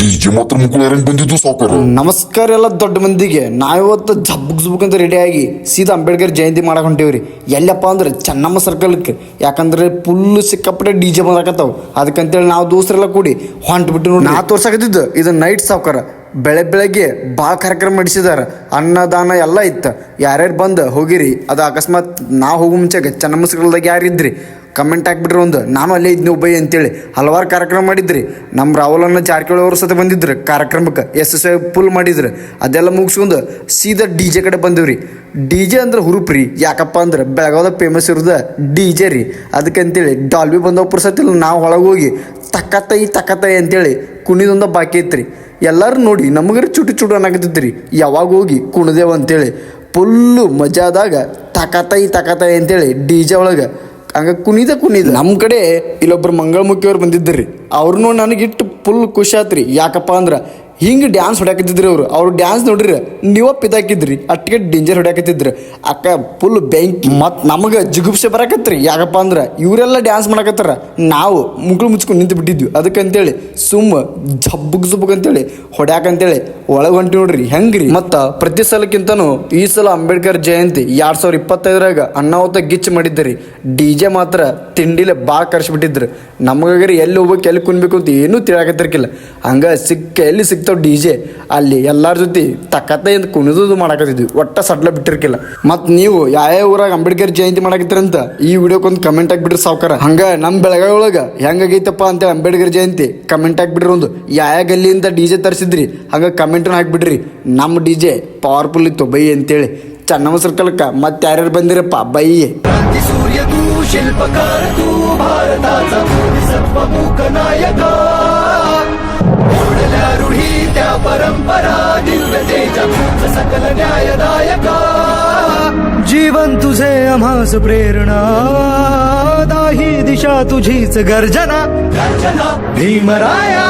DJ ಮಾತ್ರ ಮುಕ್ಕಳರಂಗ್ ಬಂದಿದ್ದು ಸಾವುಕಾರ. ನಮಸ್ಕಾರ ಎಲ್ಲ ದೊಡ್ಡ ಮಂದಿಗೆ. ನಾವಿವತ್ತು ಜಬ್ಬಕ್ ಅಂತ ರೆಡಿ ಆಗಿ ಸೀದಾ ಅಂಬೇಡ್ಕರ್ ಜಯಂತಿ ಮಾಡಕ್ ಹೊಂಟೇವ್ರಿ. ಎಲ್ಲಪ್ಪ ಅಂದ್ರೆ ಚೆನ್ನಮ್ಮ ಸರ್ಕಲ್ಕ್ಕೆ. ಯಾಕಂದ್ರೆ ಫುಲ್ ಸಿಕ್ಕಾಪಟ್ಟೆ ಡಿಜೆ ಬಂದಾಕತ್ತಾವ. ಅದಕ್ಕಂತೇಳಿ ನಾವು ದೋಸ್ತರೆಲ್ಲ ಕೂಡಿ ಹೊಂಟ್ಬಿಟ್ಟು ನೋಡಿ. ನಾ ತೋರ್ಸಾಕತ್ತಿದ್ದು ಇದು ನೈಟ್ ಸಾವುಕಾರ. ಬೆಳಗ್ಗೆ ಭಾಳ ಕಾರ್ಯಕ್ರಮ ಮಾಡಿಸಿದಾರ. ಅನ್ನದಾನ ಎಲ್ಲ ಇತ್ತು. ಯಾರ್ಯಾರು ಬಂದು ಹೋಗಿರಿ. ಅದು ಅಕಸ್ಮಾತ್ ನಾವು ಹೋಗೋ ಮುಂಚೆಗೆ ಚೆನ್ನಮ್ಮ ಸರ್ಕಲ್ದಾಗ ಯಾರಿದ್ರಿ ಕಮೆಂಟ್ ಹಾಕ್ಬಿಟ್ರಿ. ಒಂದು ನಾನು ಅಲ್ಲೇ ಇದ್ನಿ ಒಬ್ಬೈ ಅಂತೇಳಿ ಹಲವಾರು ಕಾರ್ಯಕ್ರಮ ಮಾಡಿದ್ರಿ. ನಮ್ಮ ರಾಹುಲನ್ನ ಜಾರಕಿಹೊಳಿ ಅವ್ರ ಸತ ಬಂದಿದ್ರು ಕಾರ್ಯಕ್ರಮಕ್ಕೆ. ಫುಲ್ ಮಾಡಿದ್ರು. ಅದೆಲ್ಲ ಮುಗಿಸ್ಕೊಂಡು ಸೀದಾ ಡಿ ಜೆ ಕಡೆ ಬಂದಿವ್ರಿ. ಡಿ ಜೆ ಅಂದ್ರೆ ಹುರುಪ್ರಿ. ಯಾಕಪ್ಪ ಅಂದ್ರೆ ಬೆಳಗಾವ್ದಾಗ ಫೇಮಸ್ ಇರೋದ ಡಿ ಜೆ ರೀ. ಅದಕ್ಕಂತೇಳಿ ಡಾಲ್ಬಿ ಬಂದವ ಪುರ್ಸತ್ತಿಲ್ಲ ನಾವು ಒಳಗೆ ಹೋಗಿ ತಕ್ಕತ್ತೈ ಅಂತೇಳಿ ಕುಣಿದೊಂದ ಬಾಕಿ ಐತ್ರಿ. ಎಲ್ಲರೂ ನೋಡಿ ನಮಗರಿ ಚುಟು ಅನ್ನಕತ್ತಿದ್ರಿ. ಯಾವಾಗ ಹೋಗಿ ಕುಣಿದೇವ ಅಂತೇಳಿ ಫುಲ್ಲು ಮಜಾದಾಗ ತಕತೈ ಅಂತೇಳಿ ಡಿ ಜೆ ಒಳಗೆ ಹಂಗ ಕುಣಿದ ನಮ್ಮ ಕಡೆ ಇಲ್ಲೊಬ್ರು ಮಂಗಳಮುಖಿಯವ್ರು ಬಂದಿದ್ರಿ. ಅವ್ರನ್ನೂ ನನಗಿಟ್ಟು ಫುಲ್ ಖುಷಿ ಆತ್ರಿ. ಯಾಕಪ್ಪ ಅಂದ್ರೆ ಹಿಂಗೆ ಡ್ಯಾನ್ಸ್ ಹೊಡ್ಯಾಕತ್ತಿದ್ರಿ ಅವ್ರು ಡ್ಯಾನ್ಸ್ ನೋಡ್ರಿ ನೀವ ಪಿದಾಕಿದ್ರಿ. ಅಟ್ಟಿಗೆ ಡೇಂಜರ್ ಹೊಡ್ಯಾಕತ್ತಿದ್ರಿ. ಅಕ್ಕ ಫುಲ್ ಬೆಂಕಿ. ಮತ್ತು ನಮಗೆ ಜಿಗುಪ್ಸೆ ಬರಾಕತ್ರಿ. ಯಾಕಪ್ಪ ಅಂದ್ರೆ ಇವರೆಲ್ಲ ಡ್ಯಾನ್ಸ್ ಮಾಡಕತ್ತಾರ, ನಾವು ಮುಗುಳು ಮುಚ್ಕೊಂಡು ನಿಂತು ಬಿಟ್ಟಿದ್ವಿ. ಅದಕ್ಕಂತೇಳಿ ಜಬ್ಬುಗ್ ಅಂತೇಳಿ ಹೊಡ್ಯಾಕಂತೇಳಿ ಒಳಗೆ ಹೊಂಟಿ ನೋಡ್ರಿ ಹೆಂಗ್ರಿ. ಮತ್ತು ಪ್ರತಿ ಸಲಕ್ಕಿಂತನೂ ಈ ಸಲ ಅಂಬೇಡ್ಕರ್ ಜಯಂತಿ 2025 ಅನ್ನಾವತ್ತ ಗಿಚ್ಚು ಮಾಡಿದ್ದರಿ. ಡಿ ಜೆ ಮಾತ್ರ ತಿಂಡಿಲೆ ಭಾಳ ಕರ್ಸಿಬಿಟ್ಟಿದ್ರು. ನಮಗಾಗ್ರಿ ಎಲ್ಲಿ ಹೋಗ್ಬೇಕು ಎಲ್ಲಿ ಕುನ್ಬೇಕು ಅಂತ ಏನೂ ತಿಳಿಯಾಕತ್ತಿರ್ಕಿಲ್ಲ. ಹಂಗೆ ಎಲ್ಲಿ ಸಿಗ್ತಾವ ಡಿ ಜೆ ಅಲ್ಲಿ ಎಲ್ಲಾರ ಜೊತೆ ತಕ್ಕತ್ತ ಕುಣಿದು ಮಾಡಾಕತ್ತಿದ್ವಿ. ಒಟ್ಟ ಸಡ್ಲ ಬಿಟ್ಟಿರ್ಕಿಲ್ಲ. ಮತ್ತು ನೀವು ಯಾವ ಊರಾಗ ಅಂಬೇಡ್ಕರ್ ಜಯಂತಿ ಮಾಡಾಕತ್ತೀರಂತ ಈ ವಿಡಿಯೋಕ್ಕೊಂದು ಕಮೆಂಟ್ ಹಾಕ್ಬಿಡ್ರಿ ಸಾವುಕಾರ. ಹಂಗೆ ನಮ್ಮ ಬೆಳಗಾವಿ ಒಳಗೆ ಹೆಂಗಾಗೈತಪ್ಪ ಅಂತೇಳಿ ಅಂಬೇಡ್ಕರ್ ಜಯಂತಿ ಕಮೆಂಟ್ ಹಾಕ್ಬಿಡ್ರಿ. ಒಂದು ಯಾವ ಗಲ್ಲಿಯಿಂದ ಡಿ ಜೆ ತರಿಸಿದ್ರಿ ಹಂಗೆ ಕಮೆಂಟ್ನ ಹಾಕ್ಬಿಡ್ರಿ. ನಮ್ಮ ಡಿ ಜೆ ಪವರ್ಫುಲ್ ಇತ್ತು ಬೈ ಅಂತೇಳಿ. ಚೆನ್ನಮ್ಮ ಸರ್ಕಲ್ಕ ಮತ್ತೆ ಯಾರ್ಯಾರು ಬಂದಿರಪ್ಪ ಬೈ. सूर्य तू शिल्पकार तू भारताचा सर्वमुख नायक ओढल्या रूढी त्या परंपरा दिव्य तेज सकल न्यायदायक जीवन तुझे आम्हास प्रेरणा दाही दिशा तुझीच गर्जना भीमराया